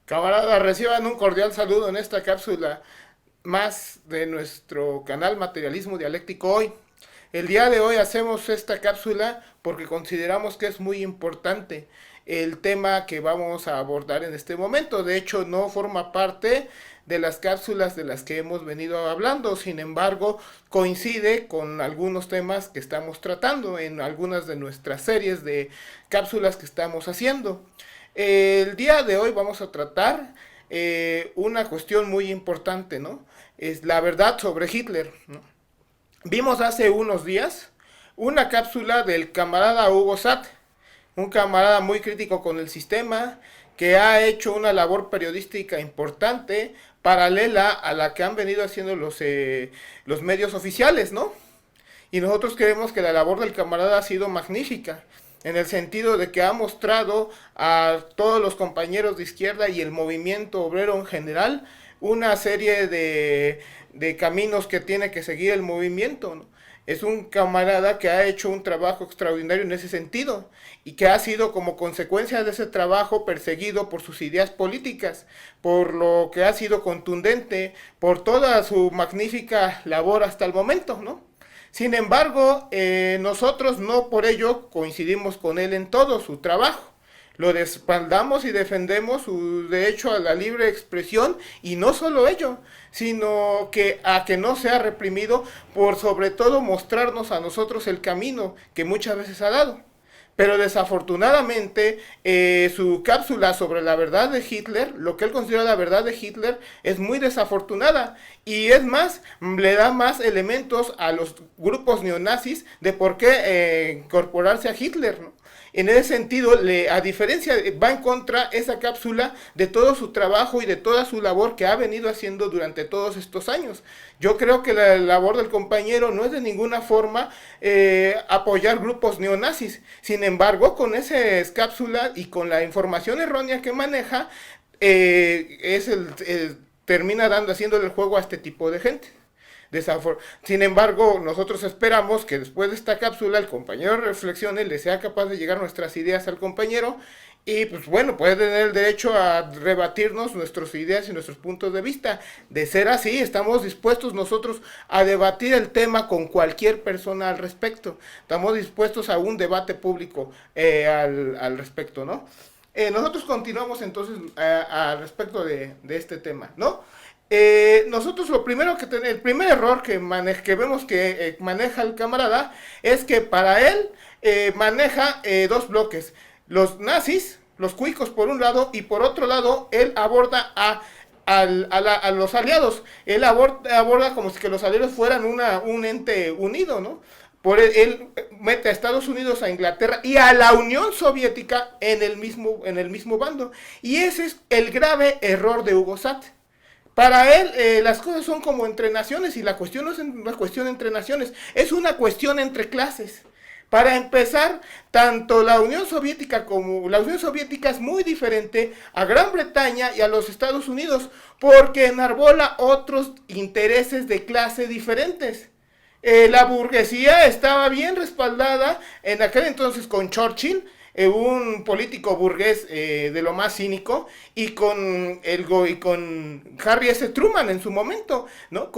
Camaradas, reciban un cordial saludo en esta cápsula más de nuestro canal Materialismo Dialéctico Hoy. El día de hoy hacemos esta cápsula porque consideramos que es muy importante el tema que vamos a abordar en este momento. De hecho, no forma parte de las cápsulas de las que hemos venido hablando, sin embargo, coincide con algunos temas que estamos tratando en algunas de nuestras series de cápsulas que estamos haciendo. El día de hoy vamos a tratar una cuestión muy importante, ¿no? Es la verdad sobre Hitler, ¿no? Vimos hace unos días una cápsula del camarada Hugo Satt, un camarada muy crítico con el sistema, que ha hecho una labor periodística importante, paralela a la que han venido haciendo los medios oficiales, ¿no? Y nosotros creemos que la labor del camarada ha sido magnífica, en el sentido de que ha mostrado a todos los compañeros de izquierda y el movimiento obrero en general una serie de caminos que tiene que seguir el movimiento, ¿no? Es un camarada que ha hecho un trabajo extraordinario en ese sentido y que ha sido como consecuencia de ese trabajo perseguido por sus ideas políticas, por lo que ha sido contundente, por toda su magnífica labor hasta el momento, ¿no? Sin embargo, nosotros no por ello coincidimos con él en todo su trabajo. Lo respaldamos y defendemos su derecho a la libre expresión y no solo ello, sino que a que no sea reprimido por sobre todo mostrarnos a nosotros el camino que muchas veces ha dado. Pero desafortunadamente su cápsula sobre la verdad de Hitler, lo que él considera la verdad de Hitler, es muy desafortunada. Y es más, le da más elementos a los grupos neonazis de por qué incorporarse a Hitler, ¿no? En ese sentido, a diferencia, va en contra esa cápsula de todo su trabajo y de toda su labor que ha venido haciendo durante todos estos años. Yo creo que la labor del compañero no es de ninguna forma apoyar grupos neonazis. Sin embargo, con esa cápsula y con la información errónea que maneja, termina haciéndole el juego a este tipo de gente. Sin embargo, nosotros esperamos que después de esta cápsula el compañero reflexione, le sea capaz de llegar nuestras ideas al compañero y pues bueno, puede tener el derecho a rebatirnos nuestras ideas y nuestros puntos de vista. De ser así, estamos dispuestos nosotros a debatir el tema con cualquier persona al respecto. Estamos dispuestos a un debate público al respecto, ¿no? Nosotros continuamos entonces al respecto de este tema, ¿no? Nosotros lo primero el primer error que vemos que maneja el camarada es que para él maneja dos bloques, los nazis, los cuicos por un lado, y por otro lado él aborda a los aliados. Él aborda como si que los aliados fueran un ente unido, ¿no? Él mete a Estados Unidos, a Inglaterra y a la Unión Soviética en el mismo bando. Y ese es el grave error de Hugo Satt. Para él, las cosas son como entre naciones y la cuestión no es una cuestión entre naciones, es una cuestión entre clases. Para empezar, tanto la Unión Soviética como la Unión Soviética es muy diferente a Gran Bretaña y a los Estados Unidos porque enarbola otros intereses de clase diferentes. La burguesía estaba bien respaldada en aquel entonces con Churchill, un político burgués de lo más cínico, y con Harry S. Truman en su momento, ¿no?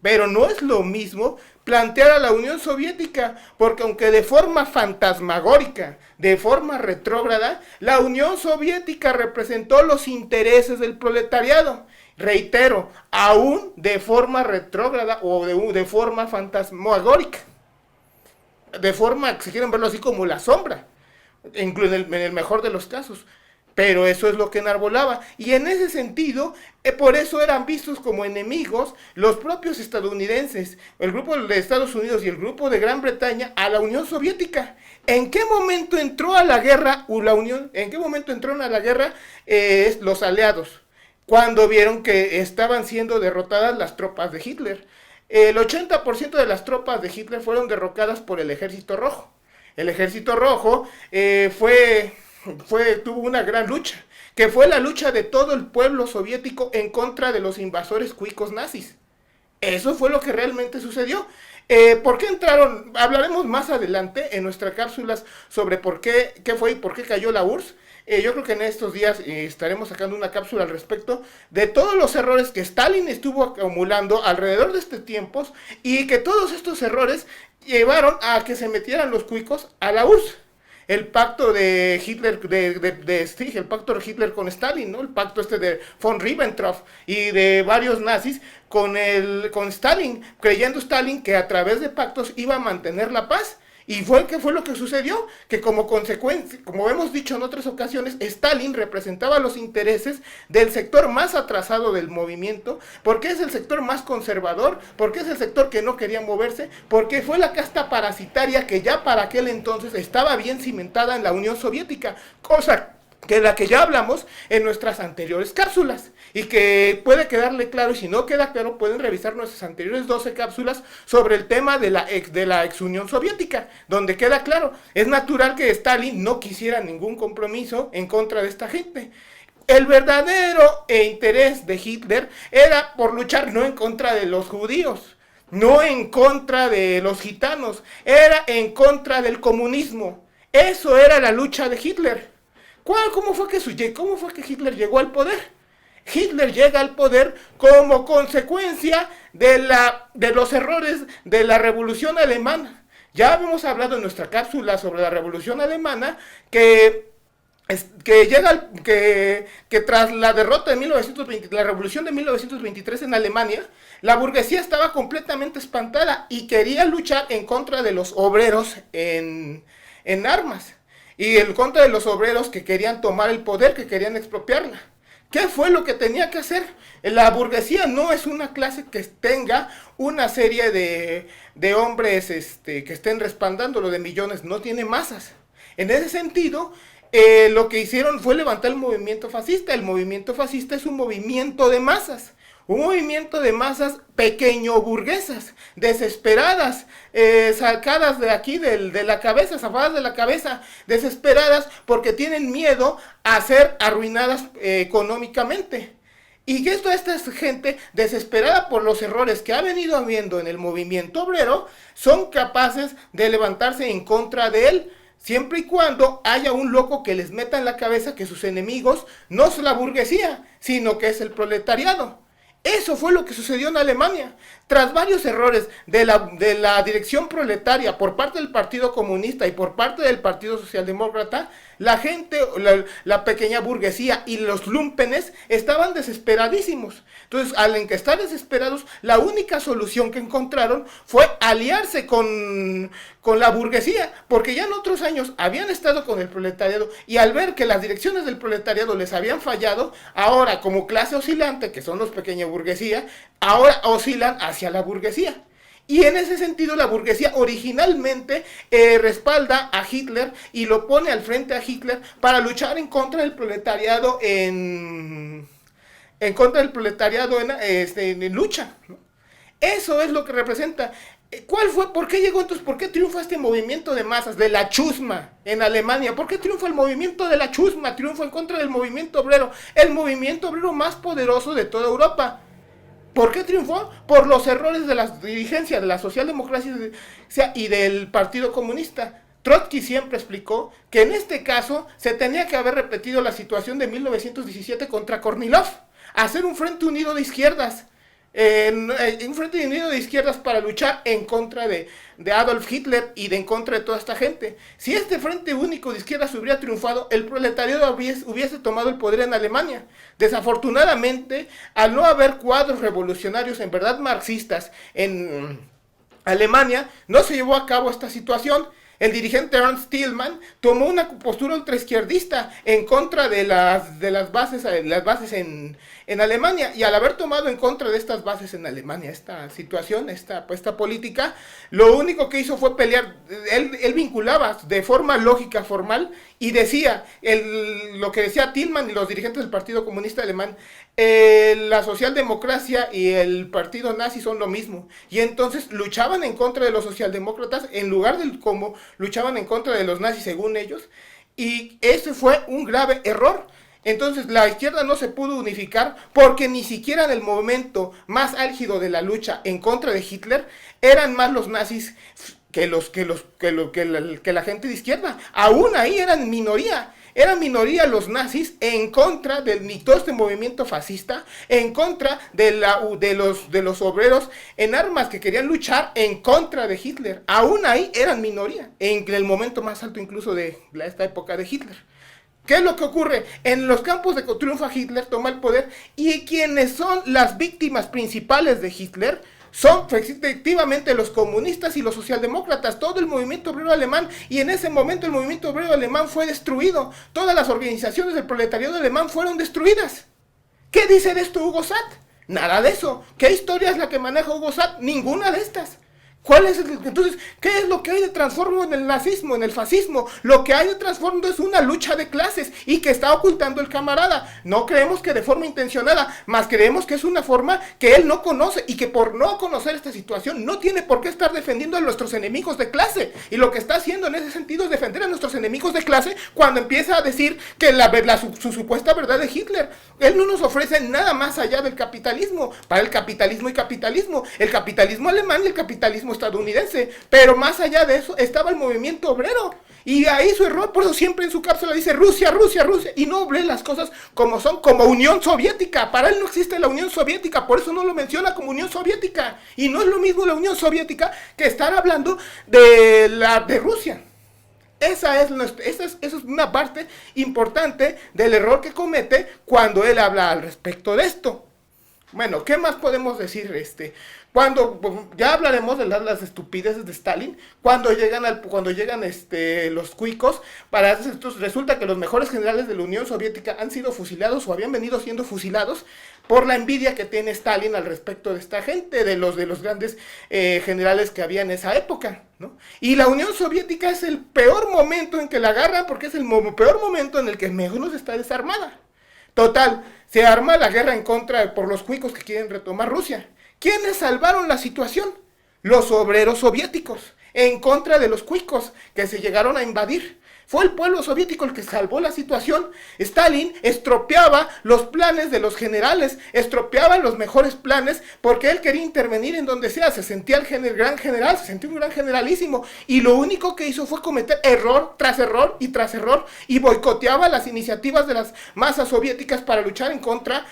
Pero no es lo mismo plantear a la Unión Soviética, porque aunque de forma fantasmagórica, de forma retrógrada, la Unión Soviética representó los intereses del proletariado. Reitero, aún de forma retrógrada o de forma fantasmagórica, de forma, si quieren verlo así, como la sombra, incluso en el mejor de los casos. Pero eso es lo que enarbolaba. Y en ese sentido, por eso eran vistos como enemigos los propios estadounidenses, el grupo de Estados Unidos y el grupo de Gran Bretaña, a la Unión Soviética. ¿En qué momento entró a la guerra la Unión? ¿En qué momento entraron a la guerra los aliados? Cuando vieron que estaban siendo derrotadas las tropas de Hitler. El 80% de las tropas de Hitler fueron derrocadas por el Ejército Rojo. El Ejército Rojo tuvo una gran lucha, que fue la lucha de todo el pueblo soviético en contra de los invasores cuicos nazis. Eso fue lo que realmente sucedió. ¿Por qué entraron? Hablaremos más adelante en nuestras cápsulas sobre qué fue y por qué cayó la URSS. Yo creo que en estos días estaremos sacando una cápsula al respecto de todos los errores que Stalin estuvo acumulando alrededor de estos tiempos y que todos estos errores llevaron a que se metieran los cuicos a la URSS. El pacto de Hitler, sí, el pacto de Hitler con Stalin, ¿no? El pacto de von Ribbentrop y de varios nazis con Stalin, creyendo Stalin que a través de pactos iba a mantener la paz. Y fue lo que sucedió, que como consecuencia, como hemos dicho en otras ocasiones, Stalin representaba los intereses del sector más atrasado del movimiento, porque es el sector más conservador, porque es el sector que no quería moverse, porque fue la casta parasitaria que ya para aquel entonces estaba bien cimentada en la Unión Soviética, cosa que de la que ya hablamos en nuestras anteriores cápsulas, y que puede quedarle claro, y si no queda claro, pueden revisar nuestras anteriores 12 cápsulas sobre el tema de la ex Unión Soviética, donde queda claro, es natural que Stalin no quisiera ningún compromiso en contra de esta gente. El verdadero interés de Hitler era por luchar no en contra de los judíos, no en contra de los gitanos, era en contra del comunismo. Eso era la lucha de Hitler. ¿Cómo fue que Hitler llegó al poder? Hitler llega al poder como consecuencia de los errores de la Revolución Alemana. Ya habíamos hablado en nuestra cápsula sobre la Revolución Alemana que tras la derrota de 1920, la Revolución de 1923 en Alemania, la burguesía estaba completamente espantada y quería luchar en contra de los obreros en armas. Y en contra de los obreros que querían tomar el poder, que querían expropiarla. ¿Qué fue lo que tenía que hacer? La burguesía no es una clase que tenga una serie de hombres que estén respaldándolo de millones, no tiene masas. En ese sentido, lo que hicieron fue levantar el movimiento fascista. El movimiento fascista es un movimiento de masas. Un movimiento de masas pequeño burguesas, desesperadas, sacadas de aquí, de la cabeza, zafadas de la cabeza, desesperadas porque tienen miedo a ser arruinadas económicamente. Y que esta gente, desesperada por los errores que ha venido habiendo en el movimiento obrero, son capaces de levantarse en contra de él, siempre y cuando haya un loco que les meta en la cabeza que sus enemigos no es la burguesía, sino que es el proletariado. Eso fue lo que sucedió en Alemania. Tras varios errores de la dirección proletaria por parte del Partido Comunista y por parte del Partido Socialdemócrata, la gente, la pequeña burguesía y los lumpenes estaban desesperadísimos. Entonces, al estar desesperados, la única solución que encontraron fue aliarse con la burguesía, porque ya en otros años habían estado con el proletariado y al ver que las direcciones del proletariado les habían fallado, ahora como clase oscilante, que son los pequeña burguesía, ahora oscilan hacia la burguesía. Y en ese sentido la burguesía originalmente respalda a Hitler y lo pone al frente a Hitler para luchar en contra del proletariado en lucha, ¿no? Eso es lo que representa. ¿Por qué llegó entonces? ¿Por qué triunfa este movimiento de masas, de la chusma en Alemania? ¿Por qué triunfa el movimiento de la chusma? Triunfa en contra del movimiento obrero, el movimiento obrero más poderoso de toda Europa. ¿Por qué triunfó? Por los errores de las dirigencias de la socialdemocracia y del Partido Comunista. Trotsky siempre explicó que en este caso se tenía que haber repetido la situación de 1917 contra Kornilov, hacer un frente unido de izquierdas, un frente unido de izquierdas para luchar en contra de Adolf Hitler y en contra de toda esta gente. Si este frente único de izquierdas hubiera triunfado, el proletariado hubiese tomado el poder en Alemania. Desafortunadamente, al no haber cuadros revolucionarios en verdad marxistas en Alemania, no se llevó a cabo esta situación. El dirigente Ernst Thälmann tomó una postura ultraizquierdista en contra de las bases en Alemania, y al haber tomado en contra de estas bases en Alemania, esta situación, esta política, lo único que hizo fue pelear. Él vinculaba de forma lógica, formal, y decía, lo que decía Thälmann y los dirigentes del Partido Comunista Alemán, la socialdemocracia y el partido nazi son lo mismo, y entonces luchaban en contra de los socialdemócratas en lugar de como luchaban en contra de los nazis según ellos, y ese fue un grave error. Entonces la izquierda no se pudo unificar porque ni siquiera en el momento más álgido de la lucha en contra de Hitler eran más los nazis que la gente de izquierda. Aún ahí eran minoría. Eran minoría los nazis en contra de todo este movimiento fascista, en contra de los obreros en armas que querían luchar en contra de Hitler. Aún ahí eran minoría, en el momento más alto incluso de esta época de Hitler. ¿Qué es lo que ocurre? En los campos de triunfa Hitler, toma el poder, y quienes son las víctimas principales de Hitler son efectivamente los comunistas y los socialdemócratas, todo el movimiento obrero alemán, y en ese momento el movimiento obrero alemán fue destruido, todas las organizaciones del proletariado alemán fueron destruidas. ¿Qué dice de esto Hugo Satt? Nada de eso. ¿Qué historia es la que maneja Hugo Satt? Ninguna de estas. Entonces, ¿qué es lo que hay de trasfondo en el nazismo, en el fascismo? Lo que hay de trasfondo es una lucha de clases y que está ocultando el camarada. No creemos que de forma intencionada, más creemos que es una forma que él no conoce y que por no conocer esta situación no tiene por qué estar defendiendo a nuestros enemigos de clase. Y lo que está haciendo en ese sentido es defender a nuestros enemigos de clase cuando empieza a decir que su supuesta verdad de Hitler. Él no nos ofrece nada más allá del capitalismo, para el capitalismo alemán y el capitalismo estadounidense, pero más allá de eso estaba el movimiento obrero, y ahí su error, por eso siempre en su cápsula dice Rusia, Rusia, Rusia, y no ve las cosas como son, como Unión Soviética. Para él no existe la Unión Soviética, por eso no lo menciona como Unión Soviética, y no es lo mismo la Unión Soviética que estar hablando de Rusia. Esa es una parte importante del error que comete cuando él habla al respecto de esto. Bueno, ¿qué más podemos decir? Ya hablaremos de las estupideces de Stalin, cuando llegan los cuicos, resulta que los mejores generales de la Unión Soviética han sido fusilados o habían venido siendo fusilados por la envidia que tiene Stalin al respecto de esta gente, de los grandes generales que había en esa época, ¿no? Y la Unión Soviética es el peor momento en que la agarran, porque es el peor momento en el que menos está desarmada. Total, se arma la guerra por los cuicos que quieren retomar Rusia. ¿Quiénes salvaron la situación? Los obreros soviéticos, en contra de los cuicos que se llegaron a invadir. Fue el pueblo soviético el que salvó la situación. Stalin estropeaba los planes de los generales, estropeaba los mejores planes, porque él quería intervenir en donde sea. Se sentía gran general, se sentía un gran generalísimo, y lo único que hizo fue cometer error tras error y tras error, y boicoteaba las iniciativas de las masas soviéticas para luchar en contra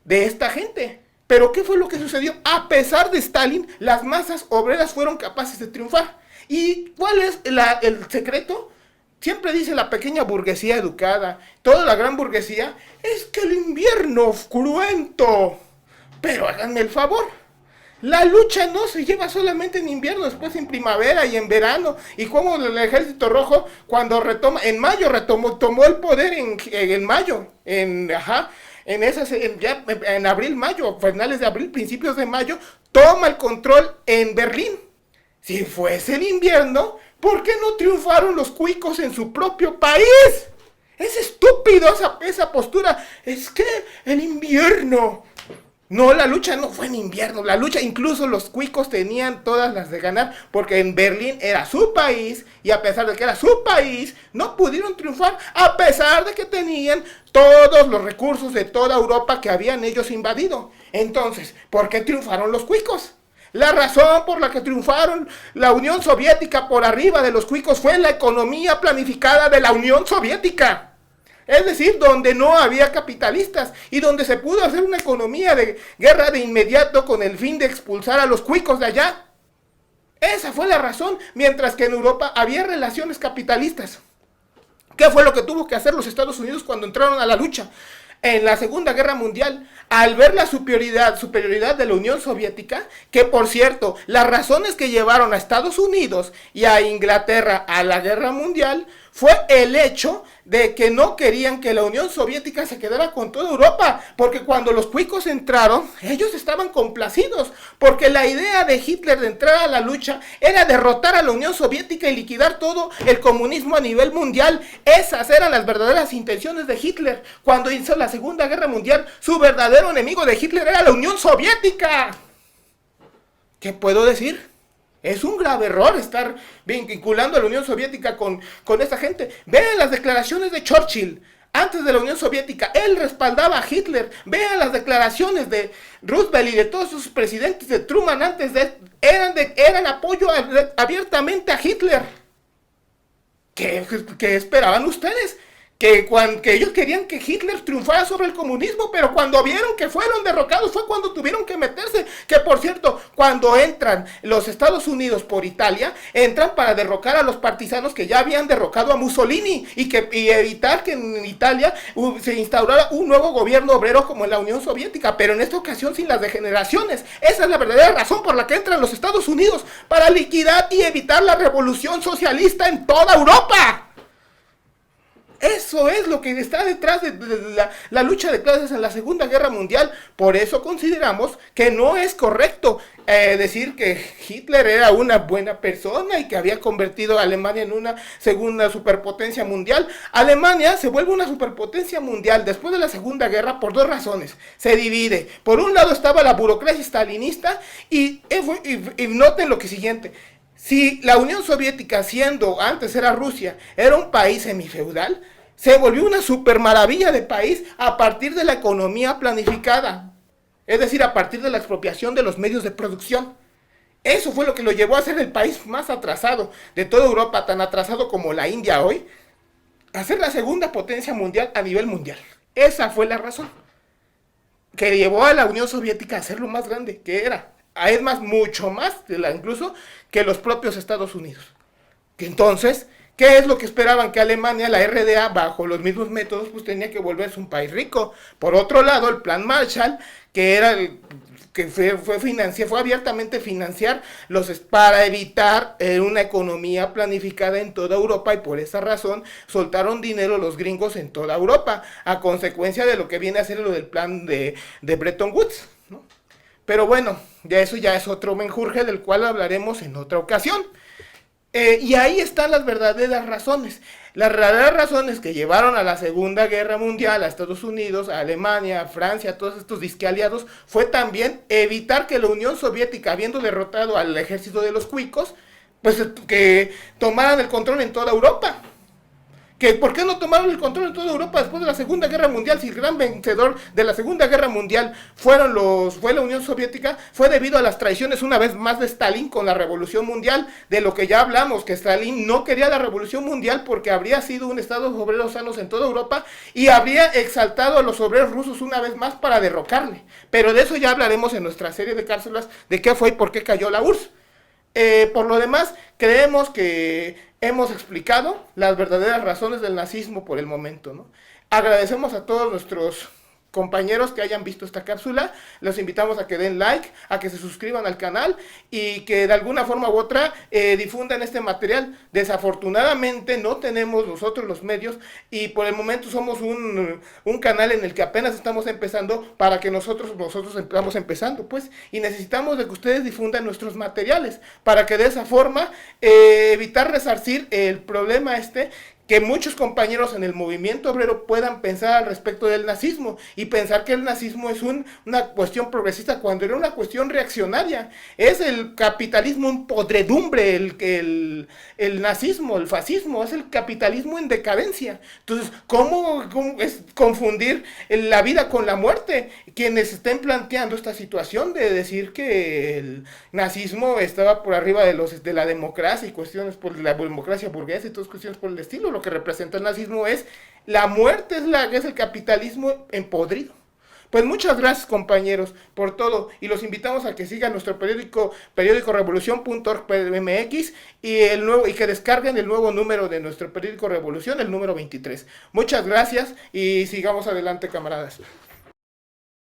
de esta gente. Pero ¿qué fue lo que sucedió? A pesar de Stalin, las masas obreras fueron capaces de triunfar. ¿Y cuál es el secreto? Siempre dice la pequeña burguesía educada, toda la gran burguesía, es que el invierno cruento. Pero háganme el favor, la lucha no se lleva solamente en invierno, después en primavera y en verano. Y como el Ejército Rojo, cuando en mayo tomó el poder en mayo, en abril, mayo, finales de abril, principios de mayo, toma el control en Berlín. Si fuese el invierno, ¿por qué no triunfaron los cuicos en su propio país? Es estúpido esa postura. Es que el invierno. No, la lucha no fue en invierno. La lucha, incluso los cuicos tenían todas las de ganar, porque en Berlín era su país, y a pesar de que era su país, no pudieron triunfar, a pesar de que tenían todos los recursos de toda Europa que habían ellos invadido. Entonces, ¿por qué triunfaron los cuicos? La razón por la que triunfaron la Unión Soviética por arriba de los cuicos fue la economía planificada de la Unión Soviética. Es decir, donde no había capitalistas y donde se pudo hacer una economía de guerra de inmediato con el fin de expulsar a los cuicos de allá. Esa fue la razón, mientras que en Europa había relaciones capitalistas. ¿Qué fue lo que tuvo que hacer los Estados Unidos cuando entraron a la lucha? En la Segunda Guerra Mundial, al ver la superioridad de la Unión Soviética, que por cierto, las razones que llevaron a Estados Unidos y a Inglaterra a la Guerra Mundial fue el hecho de que no querían que la Unión Soviética se quedara con toda Europa, porque cuando los cuicos entraron, ellos estaban complacidos, porque la idea de Hitler de entrar a la lucha era derrotar a la Unión Soviética y liquidar todo el comunismo a nivel mundial. Esas eran las verdaderas intenciones de Hitler. Cuando hizo la Segunda Guerra Mundial, su verdadero enemigo de Hitler era la Unión Soviética. ¿Qué puedo decir? Es un grave error estar vinculando a la Unión Soviética con esta gente. Vean las declaraciones de Churchill antes de la Unión Soviética. Él respaldaba a Hitler. Vean las declaraciones de Roosevelt y de todos sus presidentes, de Truman antes eran apoyo abiertamente a Hitler. ¿Qué esperaban ustedes? que ellos querían que Hitler triunfara sobre el comunismo, pero cuando vieron que fueron derrocados fue cuando tuvieron que meterse. Que por cierto, cuando entran los Estados Unidos por Italia, entran para derrocar a los partisanos que ya habían derrocado a Mussolini y evitar que en Italia se instaurara un nuevo gobierno obrero como en la Unión Soviética, pero en esta ocasión sin las degeneraciones. Esa es la verdadera razón por la que entran los Estados Unidos, para liquidar y evitar la revolución socialista en toda Europa. Eso es lo que está detrás de la lucha de clases en la Segunda Guerra Mundial. Por eso consideramos que no es correcto decir que Hitler era una buena persona y que había convertido a Alemania en una segunda superpotencia mundial. Alemania se vuelve una superpotencia mundial después de la Segunda Guerra por dos razones. Se divide. Por un lado estaba la burocracia stalinista y noten lo que siguiente. Si la Unión Soviética, siendo antes era Rusia, era un país semifeudal, se volvió una super maravilla de país a partir de la economía planificada. Es decir, a partir de la expropiación de los medios de producción. Eso fue lo que lo llevó a ser el país más atrasado de toda Europa, tan atrasado como la India hoy, a ser la segunda potencia mundial a nivel mundial. Esa fue la razón que llevó a la Unión Soviética a ser lo más grande que era. Es más, mucho más, incluso, que los propios Estados Unidos. Entonces, ¿qué es lo que esperaban? Que Alemania, la RDA, bajo los mismos métodos, pues tenía que volverse un país rico. Por otro lado, el Plan Marshall, que era fue abiertamente financiar para evitar una economía planificada en toda Europa, y por esa razón soltaron dinero los gringos en toda Europa, a consecuencia de lo que viene a ser lo del plan de Bretton Woods, ¿no? Pero bueno, eso ya es otro menjurje del cual hablaremos en otra ocasión. Y ahí están las verdaderas razones. Las verdaderas razones que llevaron a la Segunda Guerra Mundial, a Estados Unidos, a Alemania, a Francia, a todos estos disque aliados, fue también evitar que la Unión Soviética, habiendo derrotado al ejército de los cuicos, pues que tomaran el control en toda Europa. ¿Por qué no tomaron el control en toda Europa después de la Segunda Guerra Mundial? Si el gran vencedor de la Segunda Guerra Mundial fue la Unión Soviética, fue debido a las traiciones una vez más de Stalin con la Revolución Mundial, de lo que ya hablamos, que Stalin no quería la Revolución Mundial porque habría sido un estado de obreros sanos en toda Europa y habría exaltado a los obreros rusos una vez más para derrocarle. Pero de eso ya hablaremos en nuestra serie de cápsulas, de qué fue y por qué cayó la URSS. Por lo demás, creemos que hemos explicado las verdaderas razones del nazismo por el momento, ¿no? Agradecemos a todos nuestros compañeros que hayan visto esta cápsula. Los invitamos a que den like, a que se suscriban al canal y que de alguna forma u otra difundan este material. Desafortunadamente no tenemos nosotros los medios y por el momento somos un canal en el que apenas estamos empezando, para que nosotros estamos empezando, pues, y necesitamos de que ustedes difundan nuestros materiales para que de esa forma evitar resarcir el problema que muchos compañeros en el movimiento obrero puedan pensar al respecto del nazismo y pensar que el nazismo es una cuestión progresista cuando era una cuestión reaccionaria. Es el capitalismo en podredumbre, el nazismo, el fascismo, es el capitalismo en decadencia. Entonces, ¿cómo es confundir la vida con la muerte? Quienes estén planteando esta situación de decir que el nazismo estaba por arriba de la democracia y cuestiones por la democracia burguesa y todas cuestiones por el estilo, lo que representa el nazismo es la muerte, es el capitalismo empodrido. Pues muchas gracias, compañeros, por todo, y los invitamos a que sigan nuestro periódico revolucion.org.mx y que descarguen el nuevo número de nuestro periódico Revolución, el número 23. Muchas gracias y sigamos adelante, camaradas.